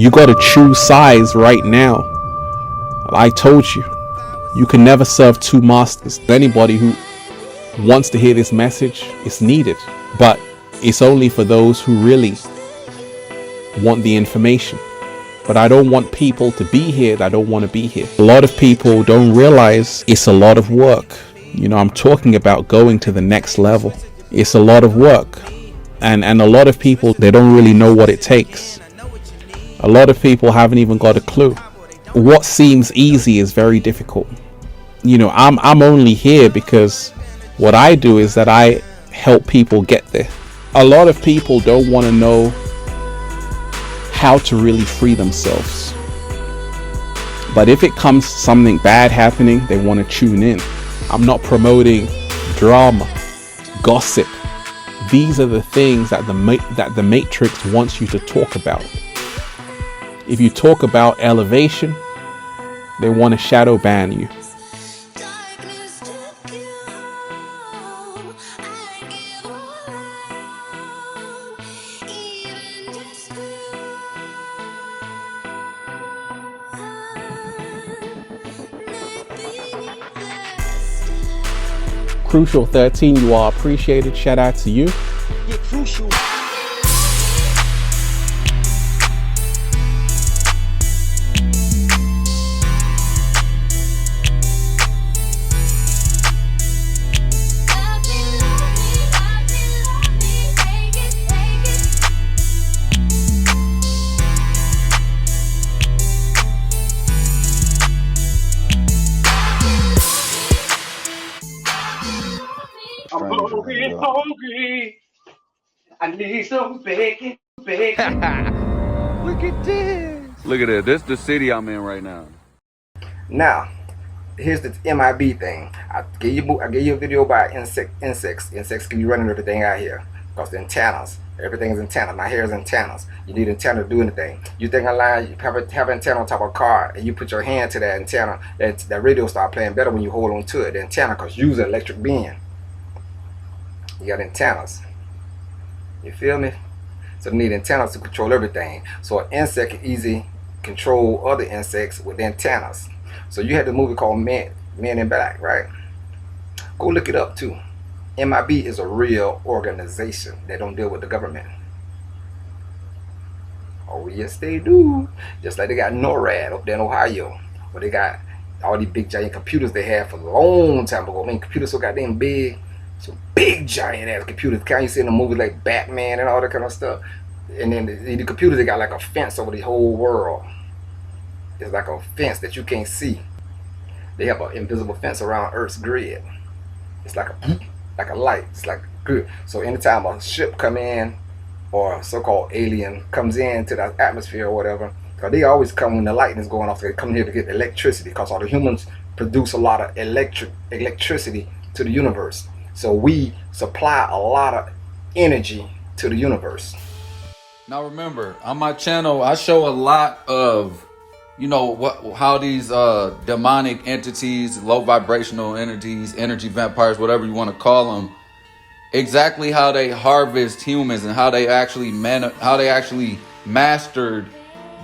You got to choose sides right now. I told you, you can never serve two masters. Anybody who wants to hear this message, it's needed, but it's only for those who really want the information. But I don't want people to be here that don't want to be here. A lot of people don't realize it's a lot of work. You know, I'm talking about going to the next level. It's a lot of work. And a lot of people, they don't really know what it takes. A lot of people haven't even got a clue. What seems easy is very difficult. You know, I'm only here because what I do is that I help people get there. A lot of people don't want to know how to really free themselves. But if it comes to something bad happening, they want to tune in. I'm not promoting drama, gossip. These are the things that the Matrix wants you to talk about. If you talk about elevation, they want to shadow ban you. Crucial 13, you are appreciated. Shout out to you. Yeah, Crucial. I'm hungry. I need some bacon. Look at this. Look at it. This is the city I'm in right now. Now, here's the MIB thing. I gave you a video about insects. Insects can be running everything out here because the antennas. Everything is antenna. My hair is antennas. You need antenna to do anything. You think I lie? You have an antenna on top of a car, and you put your hand to that antenna. That radio start playing better when you hold on to it. The antenna, because you use an electric being. You got antennas. You feel me? So you need antennas to control everything. So an insect can easily control other insects with antennas. So you had the movie called Men in Black, right? Go look it up too. MIB is a real organization. They don't deal with the government. Oh yes they do. Just like they got NORAD up there in Ohio. Where they got all these big giant computers they had for a long time ago. I mean, computers so goddamn big. Some big giant ass computers. Kind of see in the movies like Batman and all that kind of stuff. And then the computers, they got like a fence over the whole world. It's like a fence that you can't see. They have an invisible fence around Earth's grid. It's like a light. It's like good. So anytime a ship come in or a so-called alien comes into the atmosphere or whatever, because they always come when the lightning is going off. They come here to get electricity because all the humans produce a lot of electricity to the universe. So we supply a lot of energy to the universe. Now remember, on my channel, I show a lot of, you know, how these demonic entities, low vibrational entities, energy vampires, whatever you want to call them, exactly how they harvest humans and how they actually mastered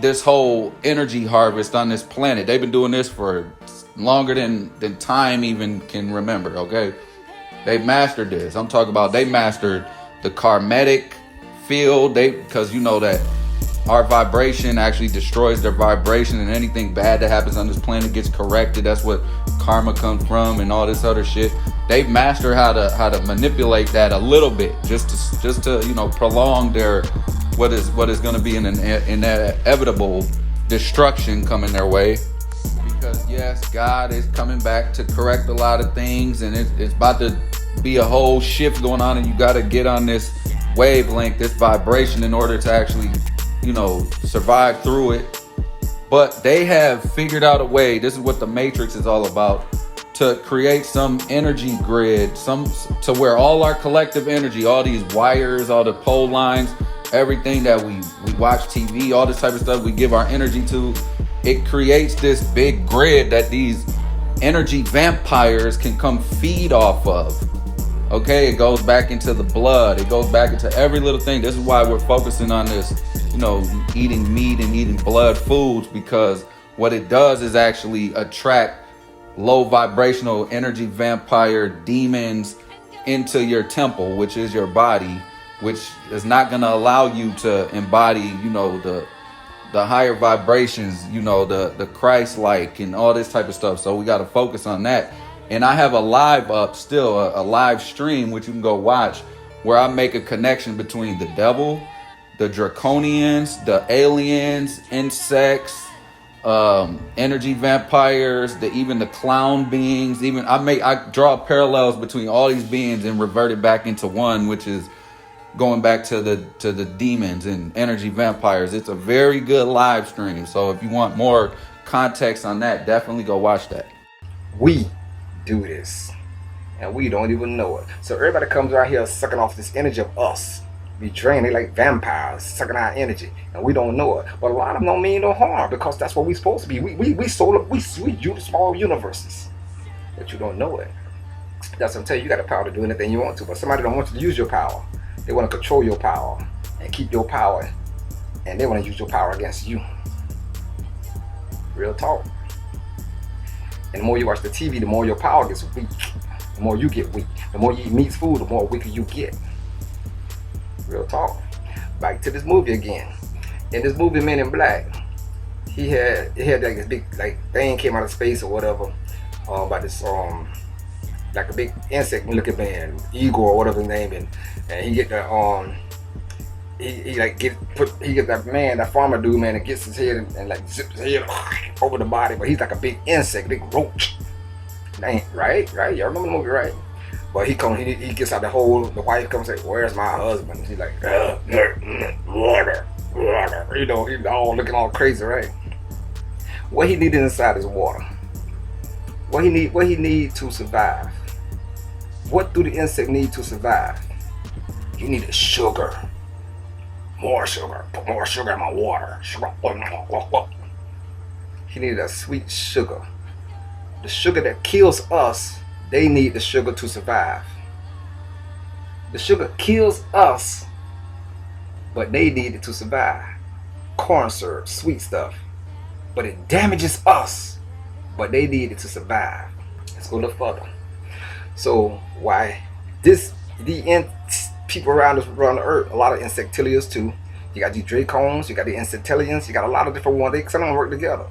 this whole energy harvest on this planet. They've been doing this for longer than time even can remember, okay? They mastered this. I'm talking about they mastered the karmatic field. Because you know that our vibration actually destroys their vibration, and anything bad that happens on this planet gets corrected. That's what karma comes from, and all this other shit. They've mastered how to manipulate that a little bit, just to you know, prolong their what is going to be an inevitable destruction coming their way. Because yes, God is coming back to correct a lot of things, and it's about to be a whole shift going on, and you got to get on this wavelength, this vibration, in order to actually, you know, survive through it. But they have figured out a way, this is what the Matrix is all about, to create some energy grid, to where all our collective energy, all these wires, all the pole lines, everything that we watch TV, all this type of stuff we give our energy to, it creates this big grid that these energy vampires can come feed off of. Okay, it goes back into the blood. It goes back into every little thing. This is why we're focusing on this eating meat and eating blood foods, because what it does is actually attract low vibrational energy vampire demons into your temple, which is your body, which is not going to allow you to embody, the higher vibrations, the Christ-like and all this type of stuff. So we got to focus on that. And I have a live up still, a live stream, which you can go watch, where I make a connection between the devil, the draconians, the aliens, insects, energy vampires, even the clown beings. I draw parallels between all these beings and revert it back into one, which is going back to the demons and energy vampires. It's a very good live stream. So if you want more context on that, definitely go watch that. We do this, and we don't even know it. So everybody comes out here sucking off this energy of us. We drain it like vampires, sucking our energy, and we don't know it. But a lot of them don't mean no harm, because that's what we're supposed to be. We small universes, but you don't know it. That's what I'm telling you. You got the power to do anything you want to, but somebody don't want you to use your power. They want to control your power and keep your power, and they want to use your power against you. Real talk. And the more you watch the TV, the more your power gets weak. The more you get weak. The more you eat meat food, the more weaker you get. Real talk. Back to this movie again. In this movie, Men in Black, he had like this big thing came out of space or whatever, about this like a big insect looking man, Igor or whatever his name, and he get the he get that farmer dude, man, and gets his head and like zips his head over the body, but he's like a big insect, big roach. Right? Y'all remember the movie, right? But he gets out the hole. The wife comes and says, "Where's my husband?" He's like, water. He's all looking all crazy, right? What he needed inside is water. What he need to survive. What do the insect need to survive? He needed sugar. More sugar. Put more sugar in my water. He needed a sweet sugar. The sugar that kills us, they need the sugar to survive. The sugar kills us, but they need it to survive. Corn syrup, sweet stuff. But it damages us, but they need it to survive. Let's go a little further. So why people around the earth, a lot of insectilians too. You got these dracons, you got the insectilians, you got a lot of different ones. Some of them work together.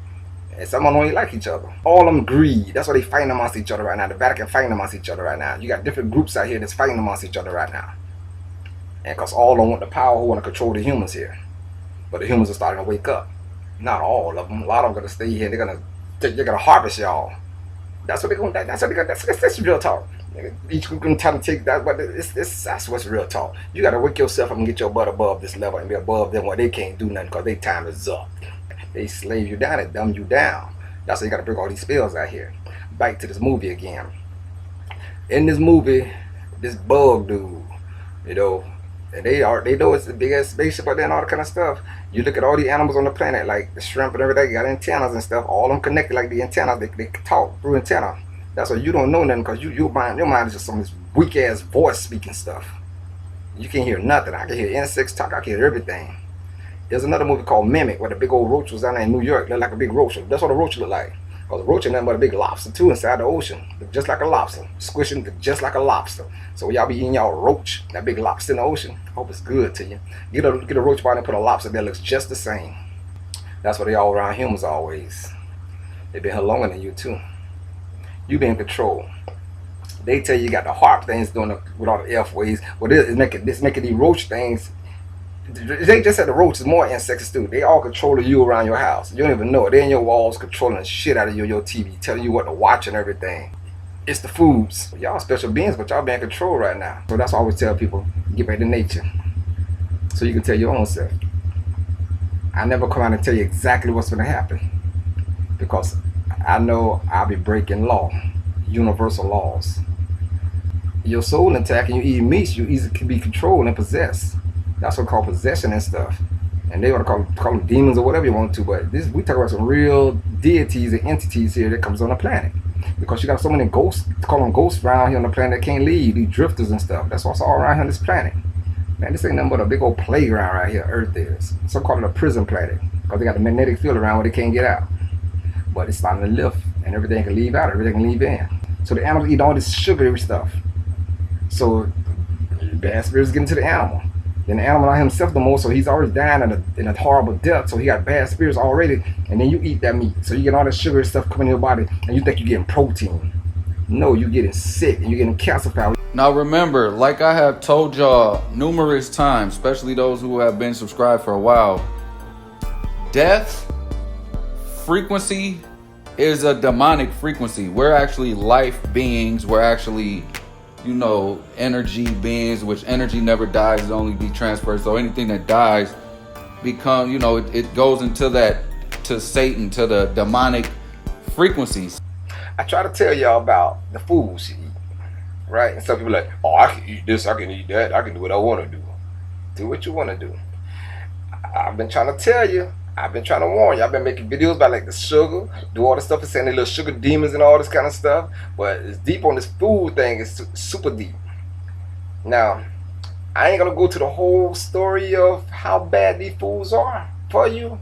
And some of them don't even like each other. All of them greed. That's why they fighting amongst each other right now. The Vatican fighting amongst each other right now. You got different groups out here that's fighting amongst each other right now. And because all of them want the power, who want to control the humans here. But the humans are starting to wake up. Not all of them. A lot of them are going to stay here. They're gonna harvest y'all. That's what they're going to do. That's real talk. Each group going to try to take that, but that's what's real talk. You got to wake yourself up and get your butt above this level and be above them where they can't do nothing because their time is up. They slave you down and dumb you down. That's why you got to bring all these spells out here. Back to this movie again. In this movie, this bug dude, and they know it's the big ass spaceship out there and all that kind of stuff. You look at all the animals on the planet, like the shrimp and everything, got antennas and stuff. All of them connected like the antennas. They talk through antenna. That's why you don't know nothing, because your mind is just some of this weak ass voice speaking stuff. You can't hear nothing. I can hear insects talk. I can hear everything. There's another movie called Mimic, where the big old roach was down there in New York. Looked like a big roach. That's what a roach looked like. Because a roach ain't nothing but a big lobster too inside the ocean. Just like a lobster. Squishing just like a lobster. So y'all be eating y'all roach, that big lobster in the ocean. Hope it's good to you. Get a roach body and put a lobster that looks just the same. That's what they all around humans always. They've been here longer than you too. You be in control. They tell you got the harp things doing with all the F ways. Well, this making these roach things. They just said the roaches more insects too. They all controlling you around your house. You don't even know it. They're in your walls controlling the shit out of your TV, telling you what to watch and everything. It's the foods. Y'all special beings, but y'all be in control right now. So that's why I always tell people, get back to nature. So you can tell your own self. I never come out and tell you exactly what's going to happen. Because I know I'll be breaking law. Universal laws. Your soul intact and you eat meat, you easily can be controlled and possessed. That's what called possession and stuff. And they want to call them demons or whatever you want to, but we talk about some real deities and entities here that comes on the planet. Because you got so many ghosts, call them ghosts around here on the planet that can't leave, these drifters and stuff. That's what's all around here on this planet. Man, this ain't nothing but a big old playground right here, Earth is. Some call it a prison planet, because they got the magnetic field around where they can't get out. But it's starting to lift, and everything can leave out, everything can leave in. So the animals eat all this sugary stuff. So bad spirits get into the animal. Then the animal not himself no more, so he's already dying in a horrible death. So he got bad spirits already, and then you eat that meat. So you get all that sugary stuff coming in your body, and you think you're getting protein. No, you're getting sick, and you're getting calcified. Now remember, like I have told y'all numerous times, especially those who have been subscribed for a while, death frequency is a demonic frequency. We're actually life beings. We're actually, energy beings, which energy never dies, it only be transferred. So anything that dies become, it goes into to Satan, to the demonic frequencies. I try to tell y'all about the foods you eat, right? And some people are like, oh, I can eat this, I can eat that, I can do what I want to do. Do what you want to do. I've been trying to tell you, I've been trying to warn you. I've been making videos about like the sugar, do all this stuff and saying the little sugar demons and all this kind of stuff. But it's deep on this food thing. It's super deep. Now, I ain't gonna go to the whole story of how bad these foods are for you,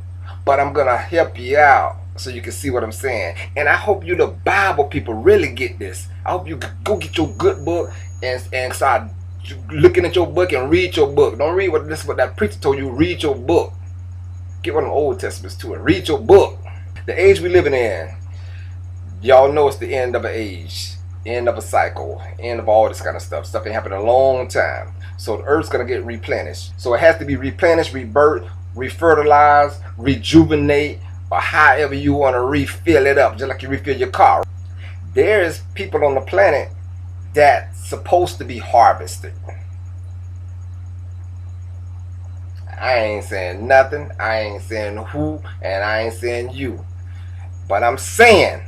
but I'm gonna help you out so you can see what I'm saying. And I hope you, the Bible people, really get this. I hope you go get your good book and start looking at your book and read your book. Don't read what that preacher told you. Read your book. Get one of the Old Testaments too and read your book. The age we living in, y'all know it's the end of an age, end of a cycle, end of all this kind of stuff. Stuff ain't happened in a long time. So the earth's gonna get replenished. So it has to be replenished, rebirth, refertilize, rejuvenate, or however you want to refill it up, just like you refill your car. There's people on the planet that's supposed to be harvested. I ain't saying nothing, I ain't saying who, and I ain't saying you. But I'm saying,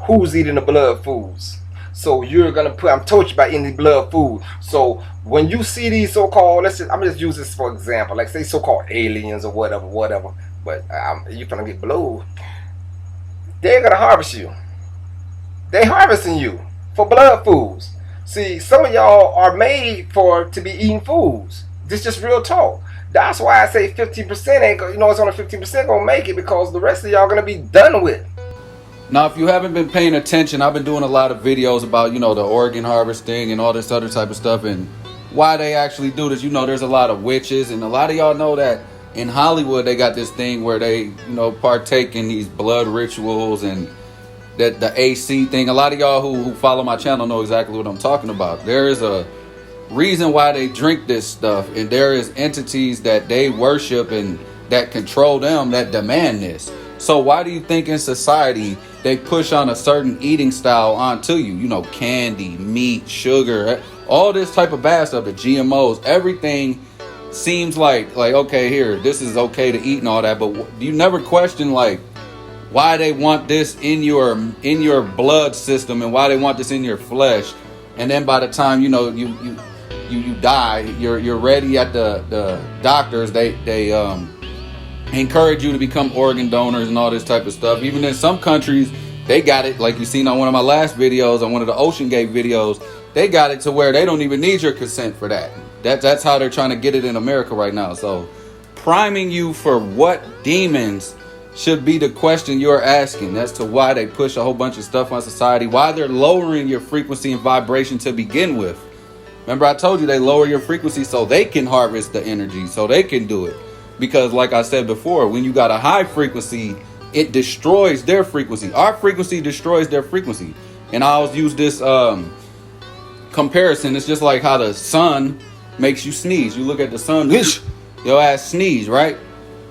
who's eating the blood foods? So you're gonna put, I'm told you about eating the blood food. So when you see these so-called, I'm just use this for example, like say so-called aliens or whatever, but you're gonna get blowed. They're gonna harvest you. They harvesting you for blood foods. See, some of y'all are made to be eating foods. This just real talk. That's why I say 15% ain't, it's only 15% gonna make it, because the rest of y'all gonna be done with. Now, if you haven't been paying attention, I've been doing a lot of videos about, the organ harvesting and all this other type of stuff and why they actually do this. There's a lot of witches, and a lot of y'all know that in Hollywood, they got this thing where they, partake in these blood rituals and that the AC thing. A lot of y'all who follow my channel know exactly what I'm talking about. There is a reason why they drink this stuff, and there is entities that they worship and that control them that demand this. So why do you think in society they push on a certain eating style onto you? Candy, meat, sugar, all this type of bad stuff, the GMOs, everything seems like okay, here, this is okay to eat and all that, but you never question why they want this in your blood system and why they want this in your flesh. And then by the time you die, you're ready at the doctors. They encourage you to become organ donors and all this type of stuff. Even in some countries, they got it, like you seen on one of my last videos, on one of the Ocean Gate videos, they got it to where they don't even need your consent for that. That's how they're trying to get it in America right now. So priming you for what demons should be the question you're asking as to why they push a whole bunch of stuff on society, why they're lowering your frequency and vibration to begin with. Remember, I told you they lower your frequency so they can harvest the energy, so they can do it. Because like I said before, when you got a high frequency, it destroys their frequency. Our frequency destroys their frequency. And I always use this comparison. It's just like how the sun makes you sneeze. You look at the sun, your ass sneeze, right?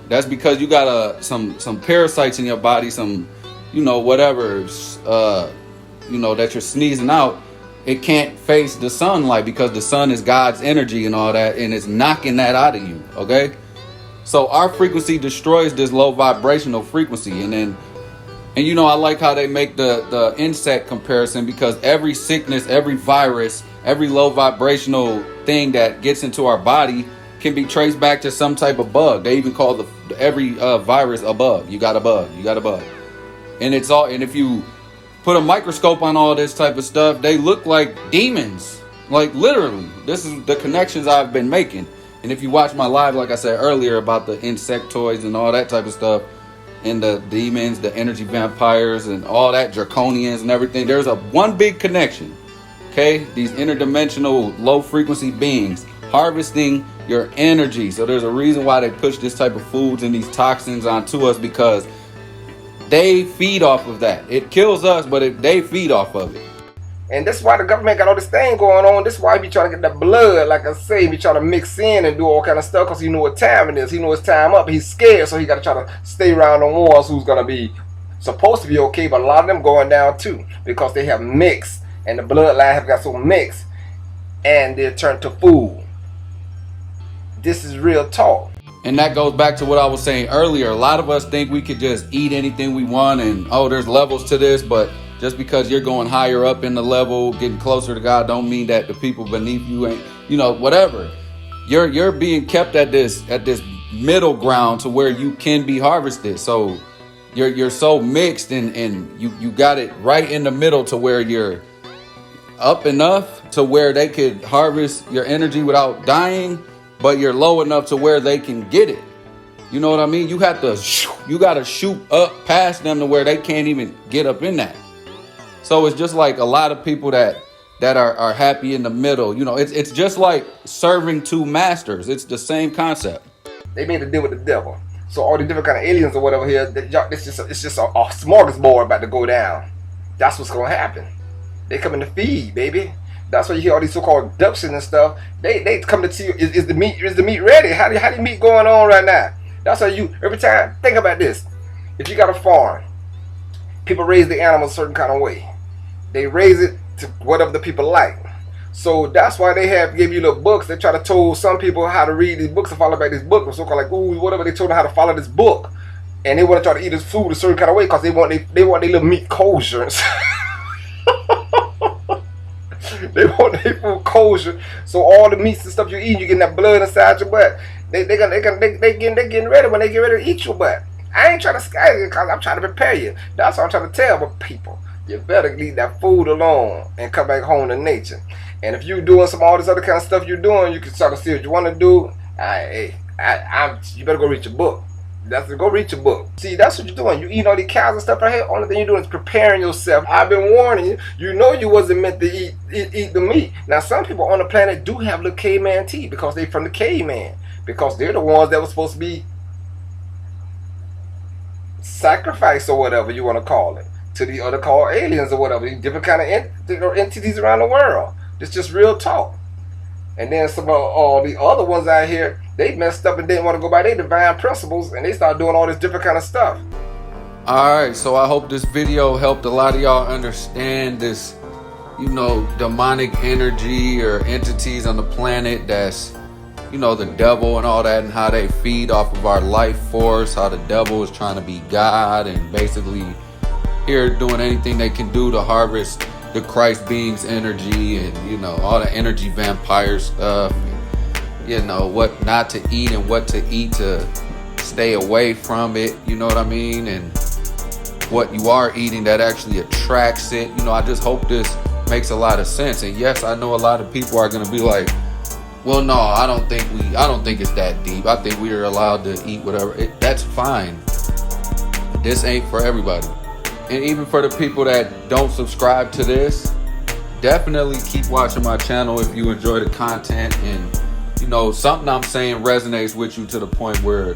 That's because you got some parasites in your body, some, whatever, that you're sneezing out. It can't face the sunlight because the sun is God's energy and all that, and it's knocking that out of you, okay? So our frequency destroys this low vibrational frequency. And I like how they make the insect comparison, because every sickness, every virus, every low vibrational thing that gets into our body can be traced back to some type of bug. They even call every virus a bug. You got a bug. And if you put a microscope on all this type of stuff, they look like demons. Like literally, this is the connections I've been making. And if you watch my live, like I said earlier, about the insectoids and all that type of stuff, and the demons, the energy vampires, and all that draconians and everything, there's a one big connection. Okay, these interdimensional low frequency beings harvesting your energy. So there's a reason why they push this type of foods and these toxins onto us, because they feed off of that. It kills us, but they feed off of it. And that's why the government got all this thing going on. This is why he be trying to get that blood, like I say, he be trying to mix in and do all kind of stuff, because he know what time it is. He know it's time up. He's scared, so he got to try to stay around the ones who's going to be supposed to be okay, but a lot of them going down too, because they have mixed, and the bloodline have got so mixed, and they're turned to food. This is real talk. And that goes back to what I was saying earlier. A lot of us think we could just eat anything we want, and there's levels to this, but just because you're going higher up in the level, getting closer to God, don't mean that the people beneath you ain't, whatever. You're being kept at this middle ground to where you can be harvested. So you're so mixed, and you got it right in the middle to where you're up enough to where they could harvest your energy without dying, but you're low enough to where they can get it. You know what I mean? You got to shoot up past them to where they can't even get up in that. So it's just like a lot of people that are happy in the middle. It's just like serving two masters. It's the same concept. They made a deal with the devil. So all the different kind of aliens or whatever here, it's just a smorgasbord about to go down. That's what's going to happen. They coming to feed, baby. That's why you hear all these so-called abductions and stuff. They come to see you. Is the meat ready? How the meat going on right now? That's why you every time think about this. If you got a farm, people raise the animals a certain kind of way. They raise it to whatever the people like. So that's why they give you little books. They try to tell some people how to read these books and follow back this book. Or so-called like, whatever, they told them how to follow this book. And they want to try to eat this food a certain kind of way because they want their little meat kosher. They want their food kosher. So all the meats and stuff you eat, you getting that blood inside your butt. They getting ready when they get ready to eat your butt. I ain't trying to scare you because I'm trying to prepare you. That's what I'm trying to tell my people. You better leave that food alone and come back home to nature. And if you're doing all this other kind of stuff you're doing, you can start to see what you want to do. You better go read your book. Go read your book. See, that's what you're doing. You eat all these cows and stuff right here. Only thing you're doing is preparing yourself. I've been warning you. You know you wasn't meant to eat the meat. Now, some people on the planet do have little caveman teeth because they from the caveman. Because they're the ones that were supposed to be sacrificed or whatever you want to call it to the other called aliens or whatever. These different kind of entities around the world. It's just real talk. And then some of all the other ones out here, they messed up and didn't want to go by their divine principles, and they started doing all this different kind of stuff. Alright, so I hope this video helped a lot of y'all understand this, demonic energy or entities on the planet that's, the devil and all that, and how they feed off of our life force, how the devil is trying to be God and basically here doing anything they can do to harvest the Christ being's energy and, all the energy vampire stuff. What not to eat and what to eat to stay away from it, you know what I mean? And what you are eating that actually attracts it. I just hope this makes a lot of sense. And yes, I know a lot of people are going to be like, well, no, I don't think it's that deep. I think we are allowed to eat whatever. That's fine. This ain't for everybody. And even for the people that don't subscribe to this, definitely keep watching my channel if you enjoy the content and something I'm saying resonates with you to the point where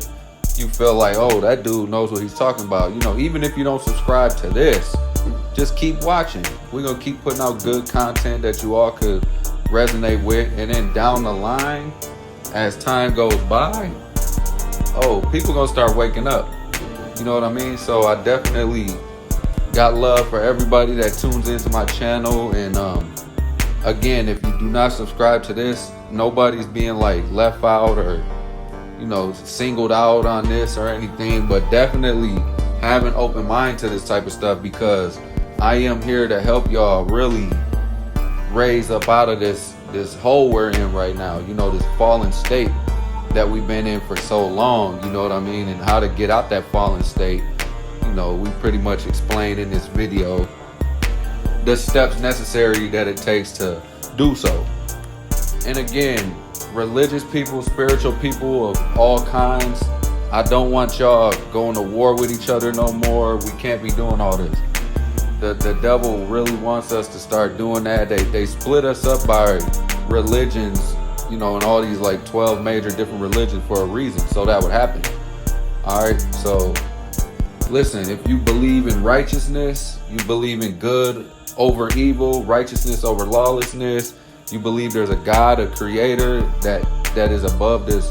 you feel like, oh, that dude knows what he's talking about. Even if you don't subscribe to this, just keep watching. We're going to keep putting out good content that you all could resonate with. And then down the line, as time goes by, people going to start waking up. You know what I mean? So I definitely got love for everybody that tunes into my channel. And again, if you do not subscribe to this, nobody's being like left out or singled out on this or anything, but definitely have an open mind to this type of stuff, because I am here to help y'all really raise up out of this hole we're in right now, this fallen state that we've been in for so long, you know what I mean, and how to get out that fallen state. We pretty much explained in this video the steps necessary that it takes to do so. And again, religious people, spiritual people of all kinds, I don't want y'all going to war with each other no more. We can't be doing all this. The devil really wants us to start doing that. They split us up by religions, you know, and all these like 12 major different religions for a reason, so that would happen. All right, so listen, if you believe in righteousness, you believe in good over evil, righteousness over lawlessness, you believe there's a God, a creator that is above this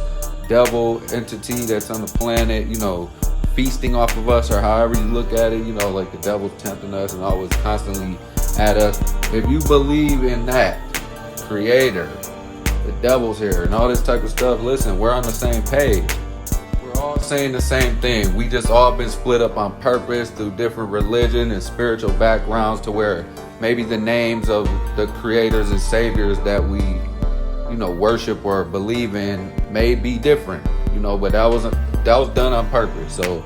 devil entity that's on the planet, you know, feasting off of us, or however you look at it, you know, like the devil's tempting us and always constantly at us. If you believe in that creator, the devil's here and all this type of stuff, listen, we're on the same page. We're all saying the same thing. We just all been split up on purpose through different religion and spiritual backgrounds, to where maybe the names of the creators and saviors that we, you know, worship or believe in may be different, you know, but that was done on purpose. So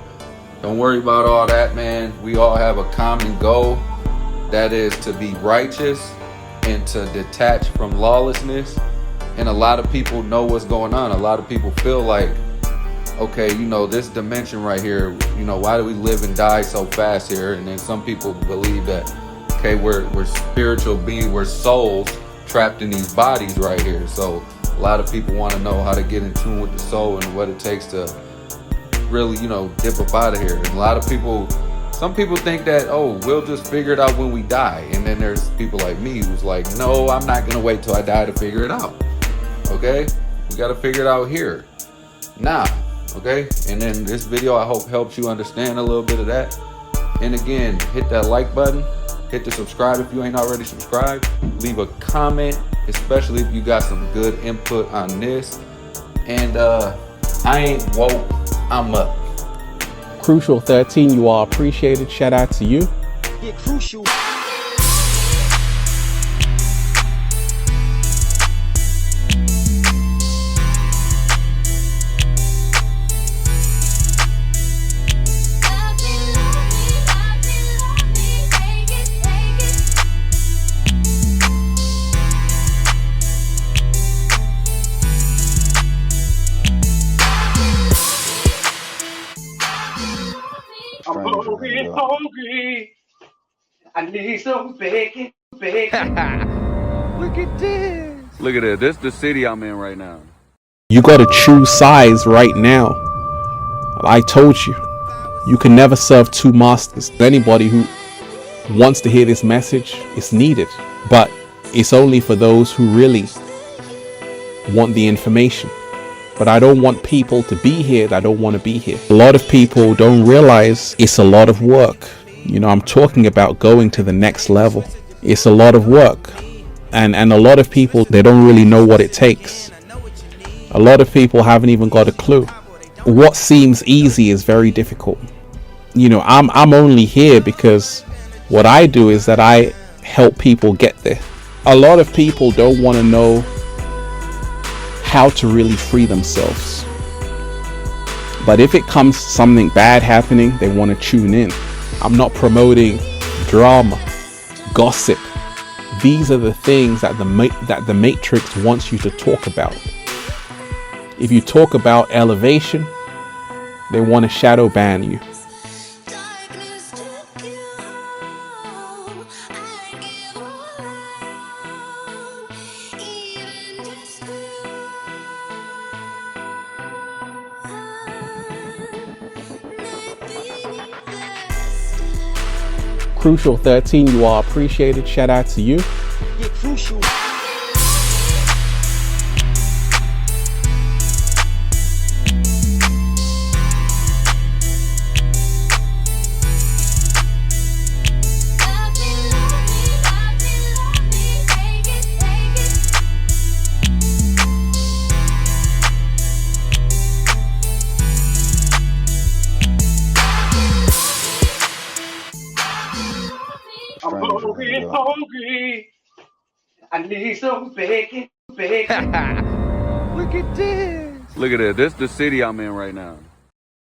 don't worry about all that, man. We all have a common goal, that is to be righteous and to detach from lawlessness. And a lot of people know what's going on. A lot of people feel like, okay, you know, this dimension right here, you know, why do we live and die so fast here? And then some people believe that, okay, we're spiritual beings, we're souls trapped in these bodies right here. So a lot of people want to know how to get in tune with the soul and what it takes to really, you know, dip up out of here. And a lot of people, some people think that, oh, we'll just figure it out when we die. And then there's people like me who's like, no, I'm not gonna wait till I die to figure it out. Okay, we got to figure it out here now. Okay, and then this video, I hope, helps you understand a little bit of that. And again, hit that like button, hit the subscribe if you ain't already subscribed, leave a comment, especially if you got some good input on this. And I ain't woke, I'm up. Crucial 13, you are appreciated. Shout out to you. Get crucial. I'm hungry. I need some bacon. Look at this. Look at it. This is the city I'm in right now. You got to choose sides right now. I told you, you can never serve two masters. Anybody who wants to hear this message, it's needed, but it's only for those who really want the information. But I don't want people to be here that don't want to be here. A lot of people don't realize it's a lot of work. You know, I'm talking about going to the next level. It's a lot of work. And a lot of people, they don't really know what it takes. A lot of people haven't even got a clue. What seems easy is very difficult. You know, I'm only here because what I do is that I help people get there. A lot of people don't want to know how to really free themselves. But if it comes to something bad happening, they want to tune in. I'm not promoting drama, gossip. These are the things that the Matrix wants you to talk about. If you talk about elevation, they want to shadow ban you. Crucial 13, you are appreciated. Shout out to you. Get crucial. I'm hungry. I need some bacon. Look at this. Look at it. This is the city I'm in right now.